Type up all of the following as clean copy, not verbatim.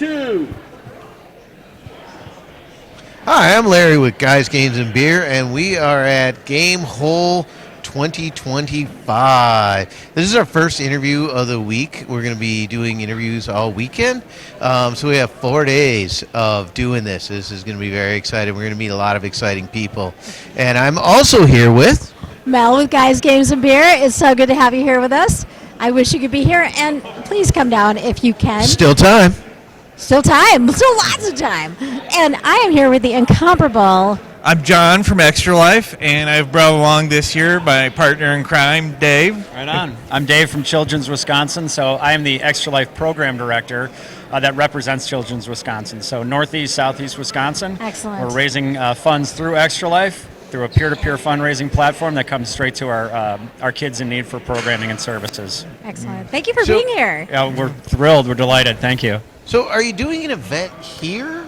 2. Hi, I'm Larry with Guys, Games, and Beer, and we are at Game Hole 2025. This is our first interview of the week. We're going to be doing interviews all weekend. So we have 4 days of doing this. This is going to be very exciting. We're going to meet a lot of exciting people. And I'm also here with Mel with Guys, Games, and Beer. It's so good to have you here with us. I wish you could be here, and please come down if you can. Still time. Still time. Still lots of time. And I am here with the incomparable. I'm John from Extra Life, and I've brought along this year my partner in crime, Dave. Right on. I'm Dave from Children's Wisconsin, so I am the Extra Life Program Director that represents Children's Wisconsin. So Northeast, Southeast Wisconsin. Excellent. We're raising funds through Extra Life, through a peer-to-peer fundraising platform that comes straight to our kids in need for programming and services. Excellent. Thank you for being here. Yeah, we're thrilled. We're delighted. Thank you. So are you doing an event here?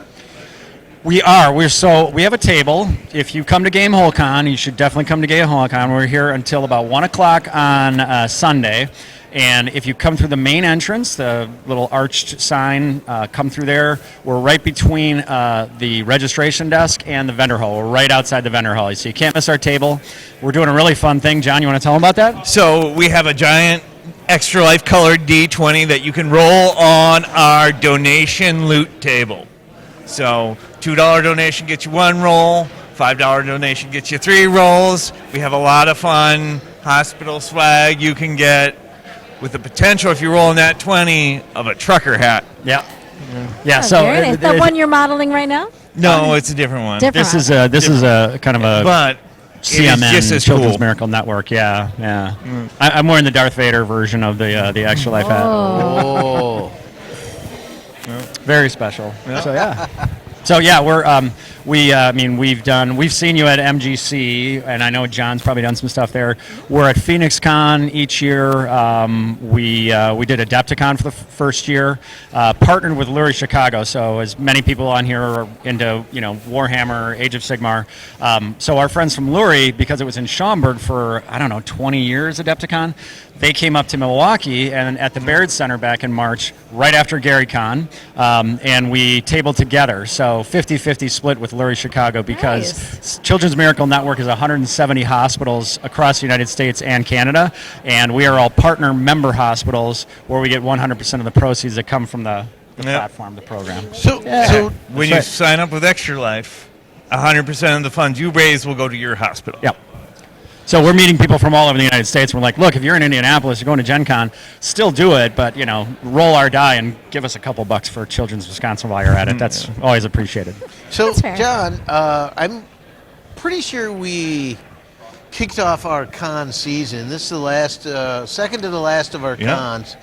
We are. We have a table. If you come to Game Hole Con, you should definitely come to Game Hole Con. We're here until about 1 o'clock on Sunday. And if you come through the main entrance, the little arched sign, come through there. We're right between the registration desk and the vendor hall. We're right outside the vendor hall. So you can't miss our table. We're doing a really fun thing. John, you want to tell them about that? So we have a giant Extra Life colored D20 that you can roll on our donation loot table. So $2 donation gets you 1 roll, $5 donation gets you 3 rolls. We have a lot of fun hospital swag you can get with the potential, if you roll in that 20, of a trucker hat. Yeah. Yeah. Oh, So Jared, is that one you're modeling right now? No, it's a different one. Different. this is a kind of a But CMN, it is just as Children's cool. Miracle Network. Yeah, yeah. I'm wearing the Darth Vader version of the Extra Life hat. Oh. Very special. So yeah. So yeah, we've seen you at MGC, and I know John's probably done some stuff there. We're at Phoenix Con each year. We did Adepticon for the first year, partnered with Lurie Chicago. So as many people on here are into Warhammer, Age of Sigmar. So our friends from Lurie, because it was in Schaumburg for 20 years, Adepticon. They came up to Milwaukee and at the Baird Center back in March, right after Gary Con, and we tabled together. So 50-50 split with Lurie Chicago because Nice. Children's Miracle Network is 170 hospitals across the United States and Canada, and we are all partner member hospitals where we get 100% of the proceeds that come from the platform, the program. So When you sign up with Extra Life, 100% of the funds you raise will go to your hospital. Yep. So we're meeting people from all over the United States. We're like, look, if you're in Indianapolis, you're going to Gen Con, still do it, but, roll our die and give us a couple bucks for Children's Wisconsin while you're at it. That's always appreciated. So, That's fair. John, I'm pretty sure we kicked off our con season. This is the last, second to the last of our Yeah. cons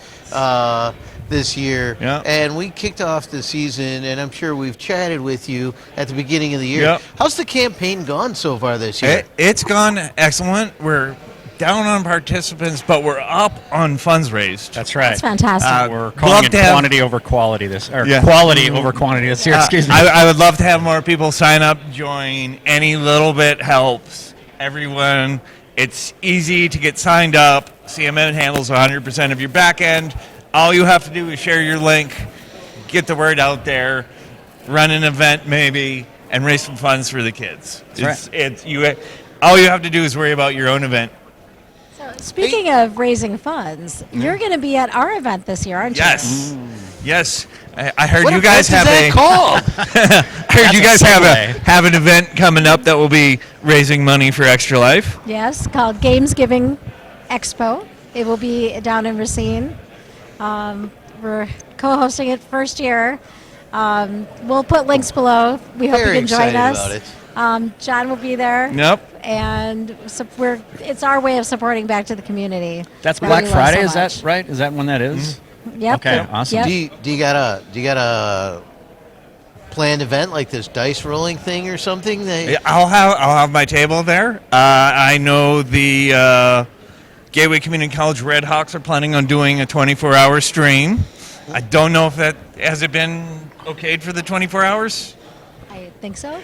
this year. Yeah. And we kicked off the season, and I'm sure we've chatted with you at the beginning of the year. Yeah. How's the campaign gone so far this year? It's gone excellent. We're down on participants, but we're up on funds raised. That's right. That's fantastic. We're calling love it to have- quantity over quality Yeah. quality over quantity this year. Excuse me. I would love to have more people sign up, join. Any little bit helps. Everyone, it's easy to get signed up. CMN handles 100% of your back end. All you have to do is share your link, get the word out there, run an event maybe, and raise some funds for the kids. All you have to do is worry about your own event. So, speaking of raising funds, you're going to be at our event this year, aren't you? Yes. Yes. I heard What you guys event have is that called? I heard you guys That's a have an event coming up that will be raising money for Extra Life. Yes, called Games Giving Expo. It will be down in Racine. We're co-hosting it first year. We'll put links below. We hope Very you can join excited us. about it. John will be there. Nope. And it's our way of supporting back to the community. That's that Black we love Friday, so is that much. right? Is that when that is? Yep. Okay, Yep. awesome. Yep. Do you got a planned event like this dice rolling thing or something? Yeah, I'll have my table there. I know the Gateway Community College Red Hawks are planning on doing a 24-hour stream. I don't know if that has it been okayed for the 24 hours, I think so.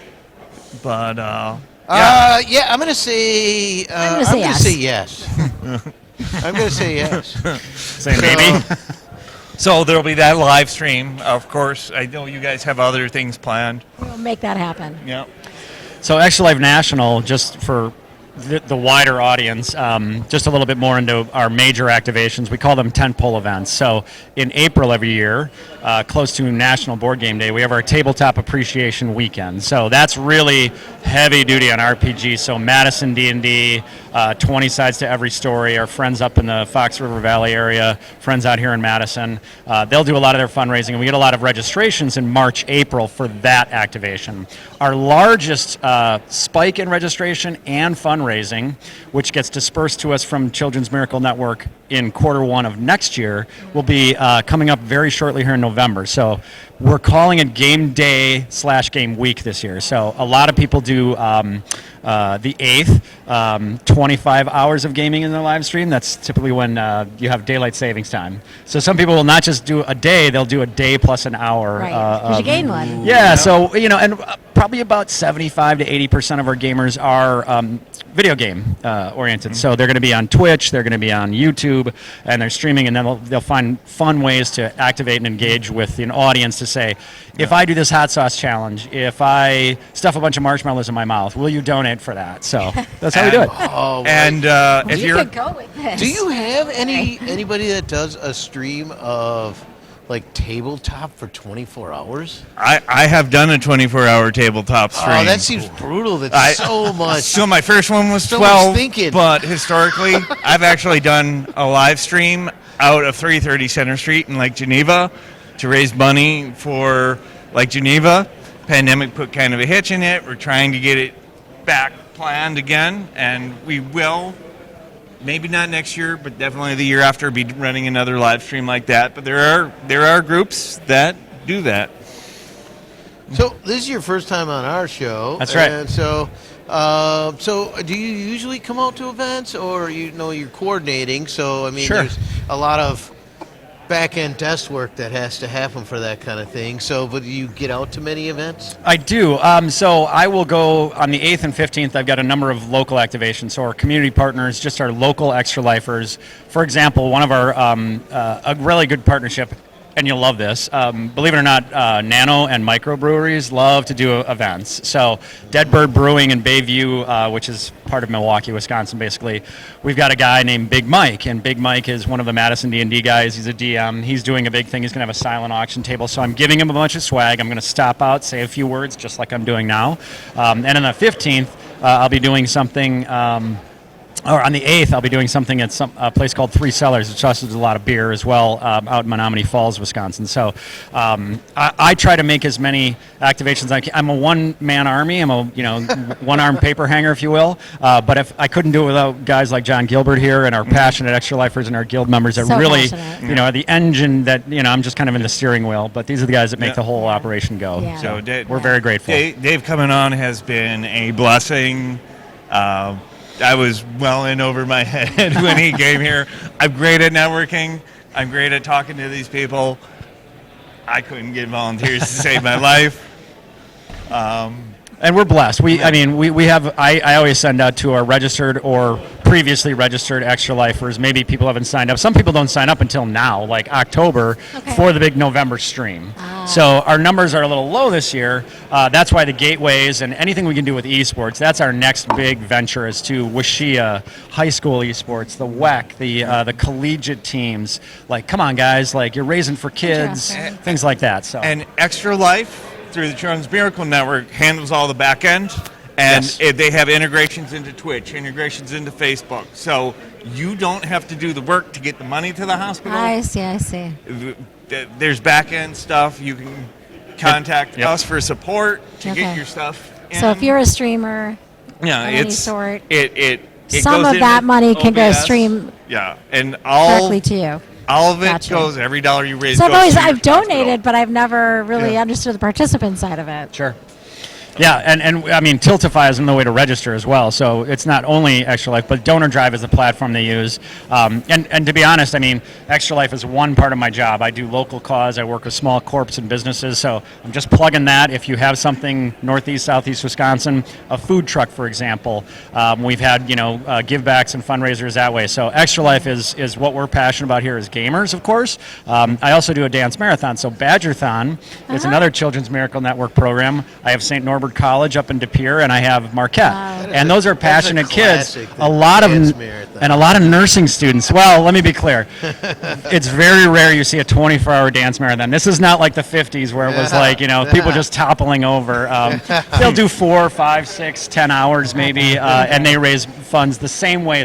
but Yeah, I'm gonna say. I'm gonna say yes. I'm gonna say yes. Say maybe. So there'll be that live stream, of course. I know you guys have other things planned. We'll make that happen. Yeah. So Extra Life National, just for the wider audience, just a little bit more into our major activations. We call them tentpole events. So in April every year, close to National Board Game Day, we have our Tabletop Appreciation Weekend. So that's really heavy duty on RPG. So Madison D&D, 20 sides to every story. Our friends up in the Fox River Valley area, friends out here in Madison, they'll do a lot of their fundraising, and we get a lot of registrations in March, April for that activation. Our largest spike in registration and fundraising, which gets dispersed to us from Children's Miracle Network in Q1 of next year, will be coming up very shortly here in November. So we're calling it Game Day / Game Week this year. So a lot of people do the 8th, 25 hours of gaming in their live stream. That's typically when you have daylight savings time. So some people will not just do a day, they'll do a day plus an hour. Right, because you gain one. Yeah, so, and probably about 75 to 80% of our gamers are video game oriented. So they're going to be on Twitch, they're going to be on YouTube, and they're streaming, and then they'll find fun ways to activate and engage with an audience to say, if I do this hot sauce challenge, if I stuff a bunch of marshmallows in my mouth, will you donate for that? So that's how we do it. Oh, And if You you're could go with this. do you have anybody that does a stream of like tabletop for 24 hours? I have done a 24-hour tabletop stream. Oh, that seems brutal. That's so much. So my first one was So much 12, thinking. but historically, I've actually done a live stream out of 330 Center Street in Lake Geneva to raise money for Lake Geneva. Pandemic put kind of a hitch in it. We're trying to get it back planned again, and we will. Maybe not next year, but definitely the year after, be running another live stream like that. But there are groups that do that. So this is your first time on our show. That's right. And so do you usually come out to events, or you're coordinating? So I mean, Sure. there's a lot of back-end desk work that has to happen for that kind of thing. So, but do you get out to many events? I do. So I will go on the 8th and 15th. I've got a number of local activations. So our community partners, just our local extra lifers. For example, one of our a really good partnership, and you'll love this. Believe it or not, nano and microbreweries love to do events. So Dead Bird Brewing in Bayview, which is part of Milwaukee, Wisconsin, basically. We've got a guy named Big Mike, and Big Mike is one of the Madison D&D guys. He's a DM. He's doing a big thing. He's going to have a silent auction table. So I'm giving him a bunch of swag. I'm going to stop out, say a few words, just like I'm doing now. And on the 15th, I'll be doing something. Or on the 8th, I'll be doing something at a place called Three Cellars, which also does a lot of beer as well, out in Menominee Falls, Wisconsin. So I try to make as many activations as I can. I'm a one-man army. I'm a one-arm paper hanger, if you will. But if I couldn't do it without guys like John Gilbert here and our passionate extra lifers and our guild members that So really, passionate. are the engine that I'm just kind of in the steering wheel. But these are the guys that make the whole operation go. Yeah. So Dave, We're very grateful. Dave coming on has been a blessing. I was well in over my head when he came here. I'm great at networking. I'm great at talking to these people. I couldn't get volunteers to save my life. And we're blessed. We have. I always send out to our registered or previously registered extra lifers. Maybe people haven't signed up. Some people don't sign up until now, like October, Okay. for the big November stream. So our numbers are a little low this year. That's why the gateways and anything we can do with esports. That's our next big venture, is to Washia high school esports, the WEC, the collegiate teams. Like, come on, guys! Like, you're raising for kids, Interesting. things like that. So And Extra Life, through the Children's Miracle Network, handles all the back end. And Yes. they have integrations into Twitch, integrations into Facebook. So you don't have to do the work to get the money to the hospital. I see. There's back end stuff. You can contact Yep. us for support to Okay. get your stuff in. So if you're a streamer, yeah, of any it's sort, it some goes of in that with money can go OBS. stream Yeah, and all directly to you. of it Gotcha. goes. Every dollar you raise. So goes to your I've donated, hospital. but I've never really Yeah. understood the participant side of it. sure. Yeah, and I mean, Tiltify is another way to register as well. So it's not only Extra Life, but Donor Drive is the platform they use. And to be honest, I mean, Extra Life is one part of my job. I do local cause. I work with small corps and businesses. So I'm just plugging that. If you have something Northeast, Southeast Wisconsin, a food truck, for example, we've had give backs and fundraisers that way. So Extra Life is what we're passionate about here as gamers, of course. I also do a dance marathon. So Badgerthon is another Children's Miracle Network program. I have St. Norbert College up in De Pere, and I have Marquette, and those are passionate kids. A lot of nursing students. Well, let me be clear, it's very rare you see a 24-hour dance marathon. This is not like the 50s where it was like people just toppling over. They'll do 4, 5, 6, 10 hours maybe, and they raise funds the same way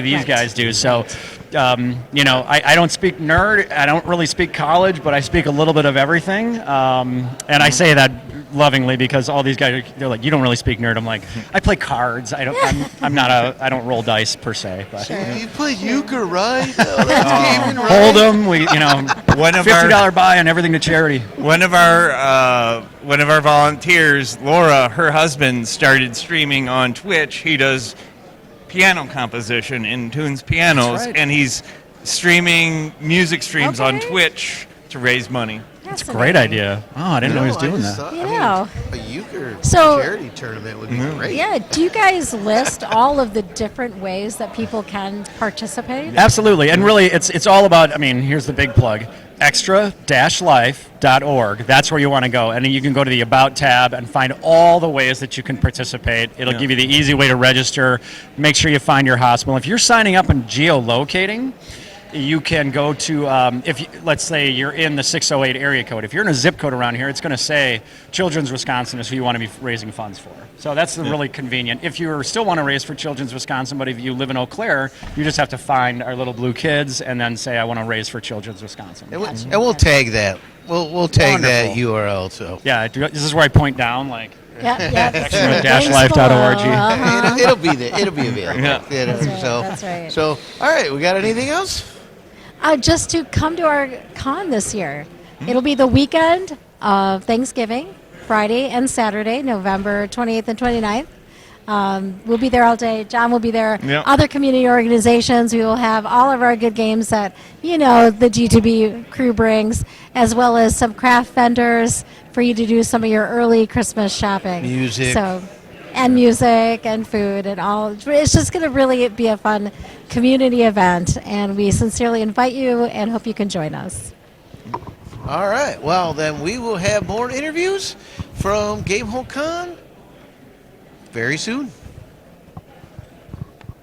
these guys do. So. I don't speak nerd. I don't really speak college, but I speak a little bit of everything. And I say that lovingly because all these guys, they're like, you don't really speak nerd. I'm like, I play cards. I don't roll dice per se. But. You play euchre, right? Oh, that's gaming, right? Hold them. $50 buy on everything to charity. One of our volunteers, Laura, her husband started streaming on Twitch. He does piano composition in Tunes Pianos, and he's streaming music streams on Twitch to raise money. That's a great idea. Oh, I didn't know he was doing that. A euchre So- charity tournament would be great. Yeah, do you guys list all of the different ways that people can participate? Absolutely, and really, it's all about. I mean, here's the big plug: extra-life.org. That's where you want to go, and then you can go to the About tab and find all the ways that you can participate. It'll give you the easy way to register. Make sure you find your hospital. If you're signing up and geolocating, you can go to, let's say you're in the 608 area code. If you're in a zip code around here, it's going to say Children's Wisconsin is who you want to be raising funds for. So that's really convenient. If you still want to raise for Children's Wisconsin, but if you live in Eau Claire, you just have to find our little blue kids and then say, I want to raise for Children's Wisconsin. And we'll tag that. We'll tag that Wonderful. URL. So Yeah, this is where I point down, like, Extra-life.org. it'll be there. It'll be available. That's right. So, all right, we got anything else? Just to come to our con this year. It'll be the weekend of Thanksgiving, Friday and Saturday, November 28th and 29th. We'll be there all day. John will be there. Yep. Other community organizations. We will have all of our good games that, the G2B crew brings, as well as some craft vendors for you to do some of your early Christmas shopping. Music. And music and food and all. It's just going to really be a fun community event, and we sincerely invite you and hope you can join us. All right. Well, then we will have more interviews from Gamehole Con very soon.